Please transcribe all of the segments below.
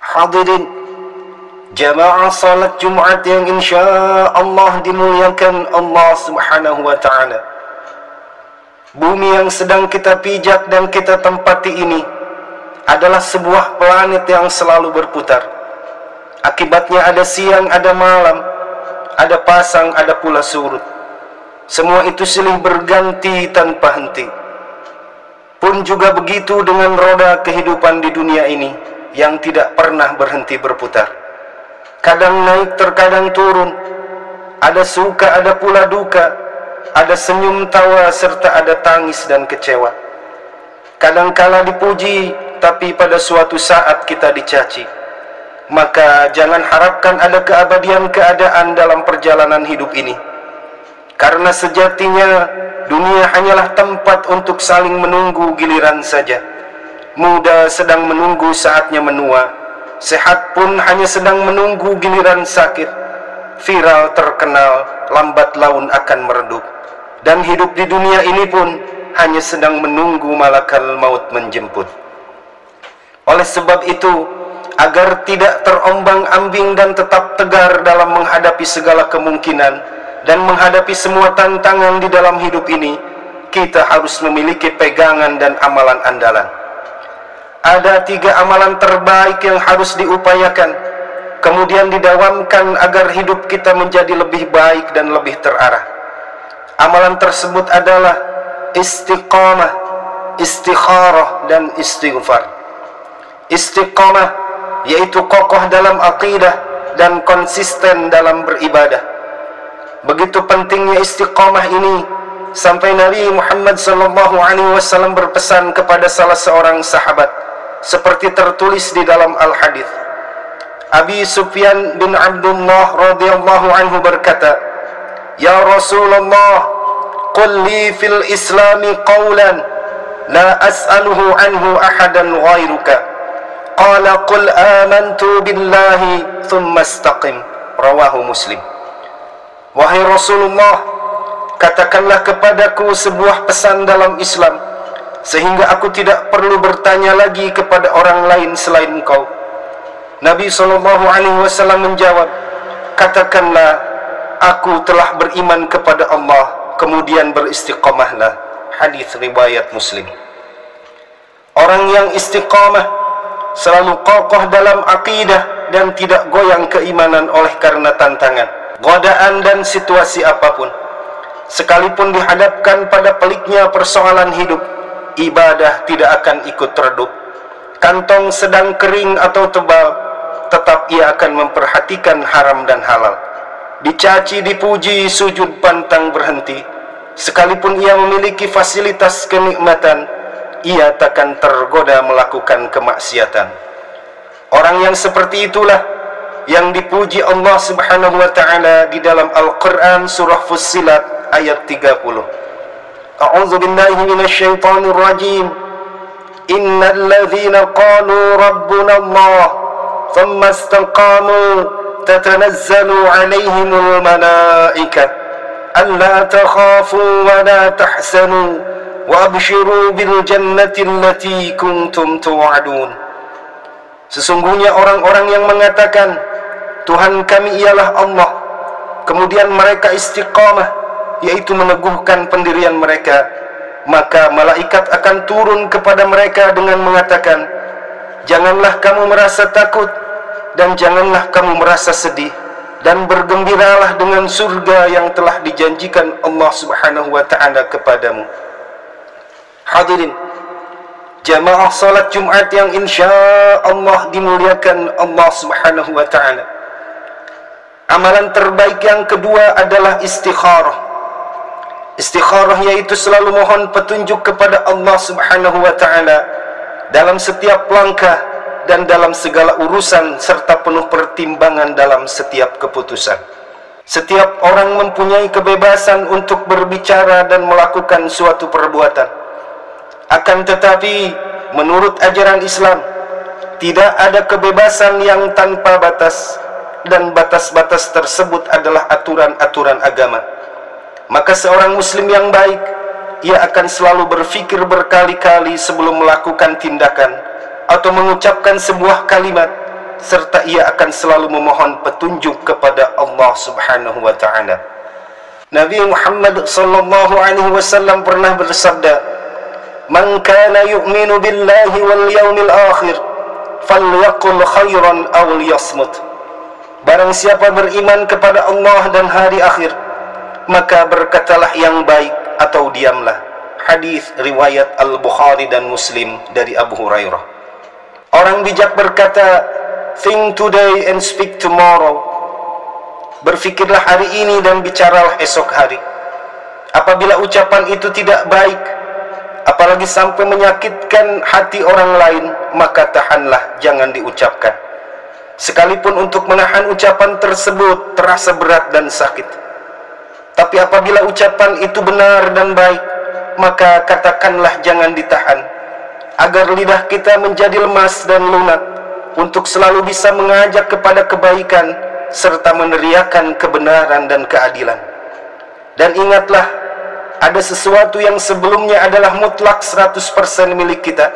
Hadirin jamaah salat Jumat yang insya Allah dimuliakan Allah Subhanahu wa ta'ala. Bumi yang sedang kita pijak dan kita tempati ini adalah sebuah planet yang selalu berputar. Akibatnya ada siang, ada malam, ada pasang, ada pula surut. Semua itu silih berganti tanpa henti. Pun juga begitu dengan roda kehidupan di dunia ini yang tidak pernah berhenti berputar. Kadang naik, terkadang turun. Ada suka, ada pula duka. Ada senyum tawa serta ada tangis dan kecewa. Kadangkala dipuji, tapi pada suatu saat kita dicaci. Maka jangan harapkan ada keabadian keadaan dalam perjalanan hidup ini. Karena sejatinya dunia hanyalah tempat untuk saling menunggu giliran saja. Muda sedang menunggu saatnya menua, sehat pun hanya sedang menunggu giliran sakit. Viral terkenal, lambat laun akan meredup. Dan hidup di dunia ini pun hanya sedang menunggu malakal maut menjemput. Oleh sebab itu, agar tidak terombang-ambing dan tetap tegar dalam menghadapi segala kemungkinan dan menghadapi semua tantangan di dalam hidup ini, kita harus memiliki pegangan dan amalan andalan. Ada 3 amalan terbaik yang harus diupayakan, kemudian didawamkan agar hidup kita menjadi lebih baik dan lebih terarah. Amalan tersebut adalah istiqamah, istikharah, dan istighfar. Istiqamah yaitu kokoh dalam akidah dan konsisten dalam beribadah. Begitu pentingnya istiqamah ini sampai Nabi Muhammad SAW berpesan kepada salah seorang sahabat, seperti tertulis di dalam Al-Hadits. Abi Sufyan bin Abdullah radhiyallahu anhu berkata, "Ya Rasulullah, qul li fil Islami qawlan la as'aluhu anhu ahadan ghairuka." Qala qul amantu billahi thumma istaqim. Rawahu Muslim. Wahai Rasulullah, katakanlah kepadaku sebuah pesan dalam Islam, sehingga aku tidak perlu bertanya lagi kepada orang lain selain engkau. Nabi SAW menjawab, katakanlah, aku telah beriman kepada Allah, kemudian beristiqamahlah. Hadis riwayat Muslim. Orang yang istiqamah selalu kokoh dalam akidah dan tidak goyang keimanan oleh karena tantangan, godaan dan situasi apapun. Sekalipun dihadapkan pada peliknya persoalan hidup, ibadah tidak akan ikut redup. Kantong sedang kering atau tebal, tetap ia akan memperhatikan haram dan halal. Dicaci, dipuji, sujud pantang berhenti. Sekalipun ia memiliki fasilitas kenikmatan, ia takkan tergoda melakukan kemaksiatan. Orang yang seperti itulah yang dipuji Allah Subhanahu wa ta'ala di dalam Al-Quran surah Fussilat ayat 30. A'udzu billahi minasyaitonir rajim. Innal ladzina qalu rabbuna Allah thumma istaqamu tatanazzalu 'alaihimul malaikah alla takhafu wa la tahzanu wa abshiru bil jannati allati kuntum tu'adun. Sesungguhnya orang-orang yang mengatakan Tuhan kami ialah Allah, kemudian mereka istiqamah, yaitu meneguhkan pendirian mereka, maka malaikat akan turun kepada mereka dengan mengatakan, janganlah kamu merasa takut dan janganlah kamu merasa sedih, dan bergembiralah dengan surga yang telah dijanjikan Allah Subhanahu wa ta'ala kepadamu. Hadirin jamaah salat Jumat yang insya Allah dimuliakan Allah Subhanahu wa ta'ala. Amalan terbaik yang kedua adalah istikharah. Istikharah yaitu selalu mohon petunjuk kepada Allah Subhanahu wa ta'ala dalam setiap langkah dan dalam segala urusan, serta penuh pertimbangan dalam setiap keputusan. Setiap orang mempunyai kebebasan untuk berbicara dan melakukan suatu perbuatan. Akan tetapi, menurut ajaran Islam, tidak ada kebebasan yang tanpa batas, dan batas-batas tersebut adalah aturan-aturan agama. Maka seorang muslim yang baik, ia akan selalu berpikir berkali-kali sebelum melakukan tindakan atau mengucapkan sebuah kalimat, serta ia akan selalu memohon petunjuk kepada Allah Subhanahu wa taala. Nabi Muhammad sallallahu alaihi wasallam pernah bersabda, "Man kana yu'minu billahi wal yawmil akhir falyaqul khairan aw liyasmut." Barang siapa beriman kepada Allah dan hari akhir, maka berkatalah yang baik atau diamlah. Hadis riwayat Al-Bukhari dan Muslim dari Abu Hurairah. Orang bijak berkata, "Think today and speak tomorrow." Berfikirlah hari ini dan bicaralah esok hari. Apabila ucapan itu tidak baik, apalagi sampai menyakitkan hati orang lain, maka tahanlah, jangan diucapkan. Sekalipun untuk menahan ucapan tersebut terasa berat dan sakit. Tapi apabila ucapan itu benar dan baik, maka katakanlah, jangan ditahan, agar lidah kita menjadi lemas dan lunak untuk selalu bisa mengajak kepada kebaikan serta meneriakan kebenaran dan keadilan. Dan ingatlah, ada sesuatu yang sebelumnya adalah mutlak 100% milik kita,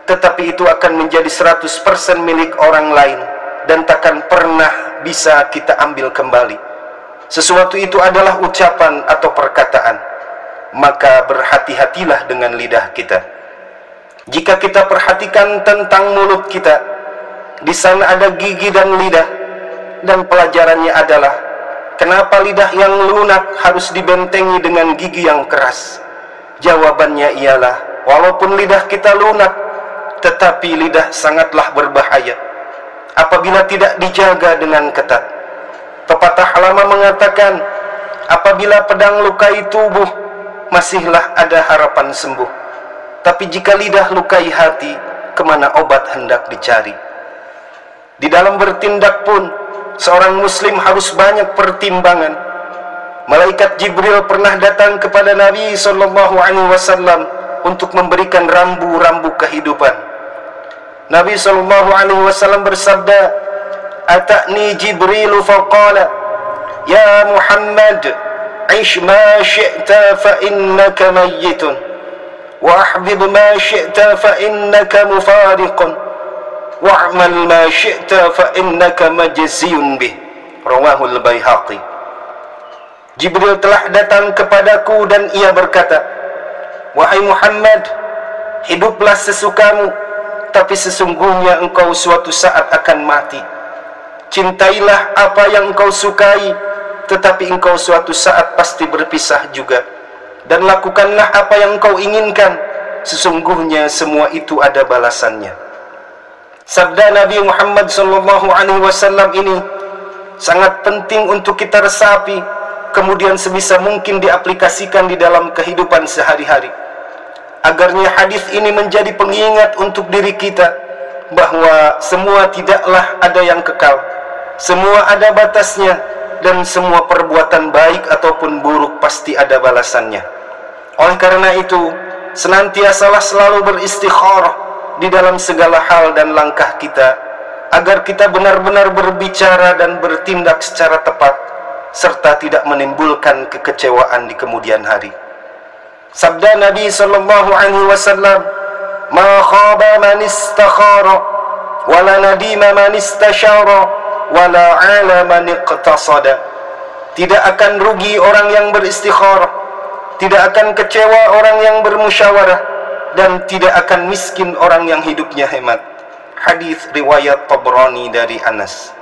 tetapi itu akan menjadi 100% milik orang lain dan takkan pernah bisa kita ambil kembali. Sesuatu itu adalah ucapan atau perkataan. Maka berhati-hatilah dengan lidah kita. Jika kita perhatikan tentang mulut kita, di sana ada gigi dan lidah, dan pelajarannya adalah kenapa lidah yang lunak harus dibentengi dengan gigi yang keras. Jawabannya ialah, walaupun lidah kita lunak, tetapi lidah sangatlah berbahaya apabila tidak dijaga dengan ketat. Pepatah lama mengatakan, apabila pedang lukai tubuh, masihlah ada harapan sembuh. Tapi jika lidah lukai hati, kemana obat hendak dicari? Di dalam bertindak pun, seorang muslim harus banyak pertimbangan. Malaikat Jibril pernah datang kepada Nabi SAW untuk memberikan rambu-rambu kehidupan. Nabi SAW bersabda, "Ata'ni Jibril faqala, ya Muhammad, ish ma syi'ta fa innaka mayyitun, wa ahbib ma syi'ta fa innaka mufariqun, wa'mal ma syi'ta fa innaka majziyun bih." Rawahul Baihaqi. Jibril telah datang kepadaku dan ia berkata, "Wahai Muhammad, hiduplah sesukamu, tapi sesungguhnya engkau suatu saat akan mati. Cintailah apa yang engkau sukai, tetapi engkau suatu saat pasti berpisah juga. Dan lakukanlah apa yang engkau inginkan, sesungguhnya semua itu ada balasannya." Sabda Nabi Muhammad SAW ini sangat penting untuk kita resapi, kemudian sebisa mungkin diaplikasikan di dalam kehidupan sehari-hari. Agarnya hadis ini menjadi pengingat untuk diri kita bahwa semua tidaklah ada yang kekal, semua ada batasnya, dan semua perbuatan baik ataupun buruk pasti ada balasannya. Oleh karena itu, senantiasalah selalu beristikharah di dalam segala hal dan langkah kita, agar kita benar-benar berbicara dan bertindak secara tepat, serta tidak menimbulkan kekecewaan di kemudian hari. Sabda Nabi SAW, "Ma khaba man istakhara, wala nadima man istashara, wala ala man iqtasada." Tidak akan rugi orang yang beristikharah, tidak akan kecewa orang yang bermusyawarah, dan tidak akan miskin orang yang hidupnya hemat. Hadis riwayat Tabrani dari Anas.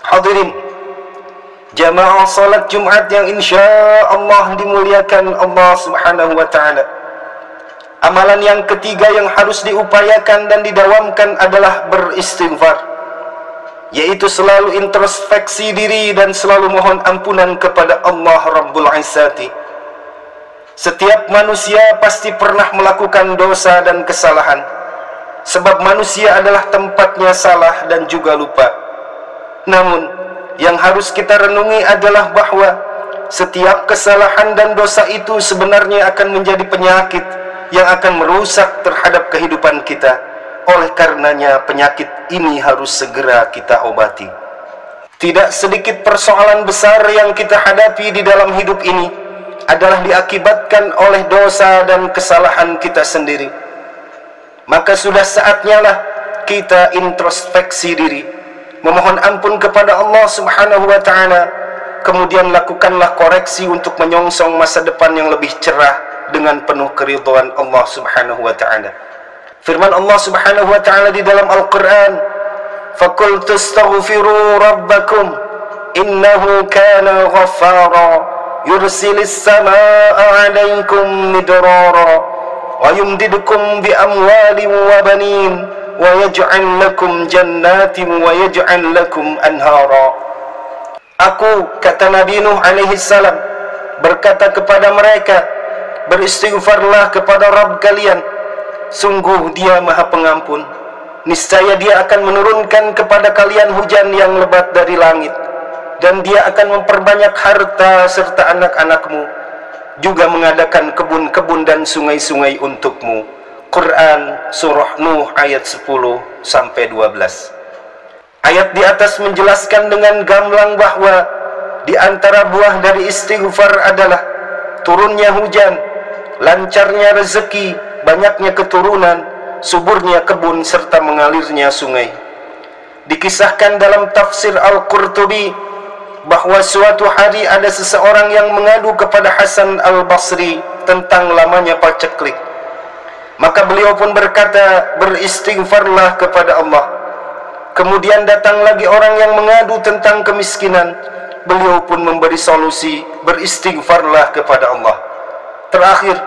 Hadirin jamaah salat Jumat yang insya Allah dimuliakan Allah Subhanahu wa ta'ala. Amalan yang ketiga yang harus diupayakan dan didawamkan adalah beristighfar, yaitu selalu introspeksi diri dan selalu mohon ampunan kepada Allah Rabbul Izzati. Setiap manusia pasti pernah melakukan dosa dan kesalahan, sebab manusia adalah tempatnya salah dan juga lupa. Namun, yang harus kita renungi adalah bahwa setiap kesalahan dan dosa itu sebenarnya akan menjadi penyakit yang akan merusak terhadap kehidupan kita. Oleh karenanya, penyakit ini harus segera kita obati. Tidak sedikit persoalan besar yang kita hadapi di dalam hidup ini adalah diakibatkan oleh dosa dan kesalahan kita sendiri. Maka sudah saatnya lah kita introspeksi diri memohon ampun kepada Allah Subhanahu wa taala, kemudian lakukanlah koreksi untuk menyongsong masa depan yang lebih cerah dengan penuh keridhaan Allah Subhanahu wa taala. Firman Allah Subhanahu wa taala di dalam Al-Qur'an, "Faqul tastaghfiru rabbakum innahu kana ghaffara yursilis samaa'a 'alaikum midrara wa yumdidukum bi amwalin wa banin wa yaj'al lakum jannatin wa yaj'al lakum anhara." Aku, kata Nabi Nuh alaihi salam, berkata kepada mereka, beristighfarlah kepada Rabb kalian, sungguh Dia Maha Pengampun. Niscaya Dia akan menurunkan kepada kalian hujan yang lebat dari langit, dan Dia akan memperbanyak harta serta anak-anakmu, juga mengadakan kebun-kebun dan sungai-sungai untukmu. Quran Surah Nuh ayat 10-12. Ayat di atas menjelaskan dengan gamblang bahwa di antara buah dari istighfar adalah turunnya hujan, lancarnya rezeki, banyaknya keturunan, suburnya kebun, serta mengalirnya sungai. Dikisahkan dalam tafsir Al-Qurtubi bahwa suatu hari ada seseorang yang mengadu kepada Hasan Al-Basri tentang lamanya paceklik. Maka beliau pun berkata, beristighfarlah kepada Allah. Kemudian datang lagi orang yang mengadu tentang kemiskinan. Beliau pun memberi solusi, beristighfarlah kepada Allah. Terakhir,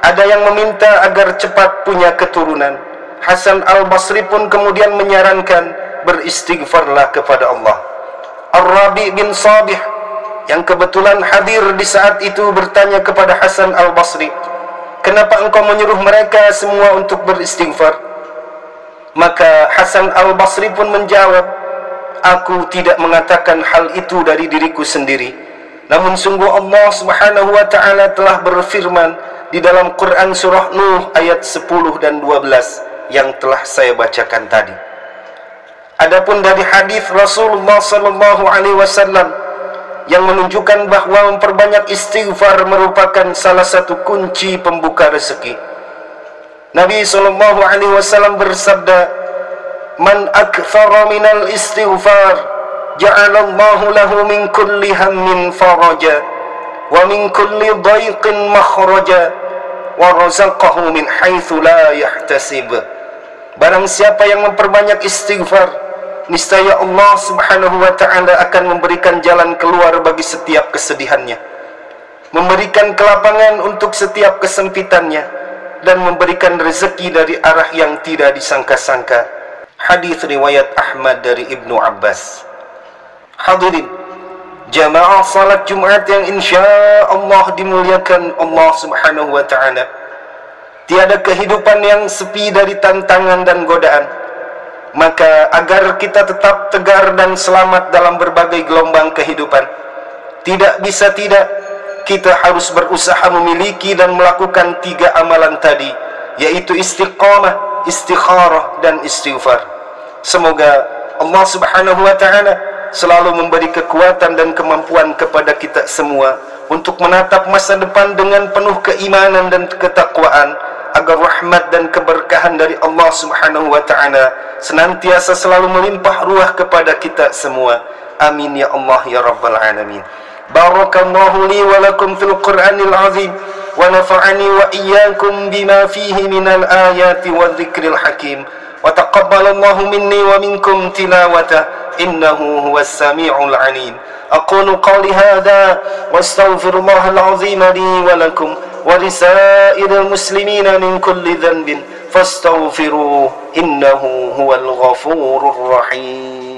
ada yang meminta agar cepat punya keturunan. Hasan Al-Basri pun kemudian menyarankan, beristighfarlah kepada Allah. Ar-Rabi bin Sabih, yang kebetulan hadir di saat itu, bertanya kepada Hasan Al-Basri, kenapa engkau menyuruh mereka semua untuk beristighfar? Maka Hasan Al-Basri pun menjawab, aku tidak mengatakan hal itu dari diriku sendiri, namun sungguh Allah Subhanahu wa ta'ala telah berfirman di dalam Quran Surah Nuh ayat 10 dan 12 yang telah saya bacakan tadi. Adapun dari hadis Rasulullah sallallahu alaihi wasallam yang menunjukkan bahwa memperbanyak istighfar merupakan salah satu kunci pembuka rezeki. Nabi sallallahu alaihi wasallam bersabda, "Man aktsara minal istighfar, ja'alallahu lahu min kulli hammin faraja, wa min kulli dhaiqin makhraja, wa razaqahu min haitsu la yahtasib." Barang siapa yang memperbanyak istighfar, niscaya Allah Subhanahu wa ta'ala akan memberikan jalan keluar bagi setiap kesedihannya, memberikan kelapangan untuk setiap kesempitannya, dan memberikan rezeki dari arah yang tidak disangka-sangka. Hadis riwayat Ahmad dari Ibnu Abbas. Hadirin jamaah salat Jumat yang insya Allah dimuliakan Allah Subhanahu wa ta'ala, tiada kehidupan yang sepi dari tantangan dan godaan. Maka agar kita tetap tegar dan selamat dalam berbagai gelombang kehidupan, tidak bisa tidak, kita harus berusaha memiliki dan melakukan 3 amalan tadi, yaitu istiqamah, istikharah, dan istighfar. Semoga Allah Subhanahu wa ta'ala selalu memberi kekuatan dan kemampuan kepada kita semua untuk menatap masa depan dengan penuh keimanan dan ketakwaan, agar rahmat dan keberkahan dari Allah Subhanahu wa ta'ala senantiasa selalu melimpah ruah kepada kita semua. Amin ya Allah ya Rabbal Alamin. Barakallahu li wa lakum fil Qur'anil azim, wa nafa'ani wa iyyakum bima fihi minal ayati wa dzikril hakim, wa taqabbalallahu minni wa minkum tilawatah, innahu huwas sami'ul alim. Aqulu qawli hadha wa astaghfirullahal azim li wa lakum wa lisairil muslimina min kulli dhanbin fastaghfiruhu innahu huwal ghafurur rahim.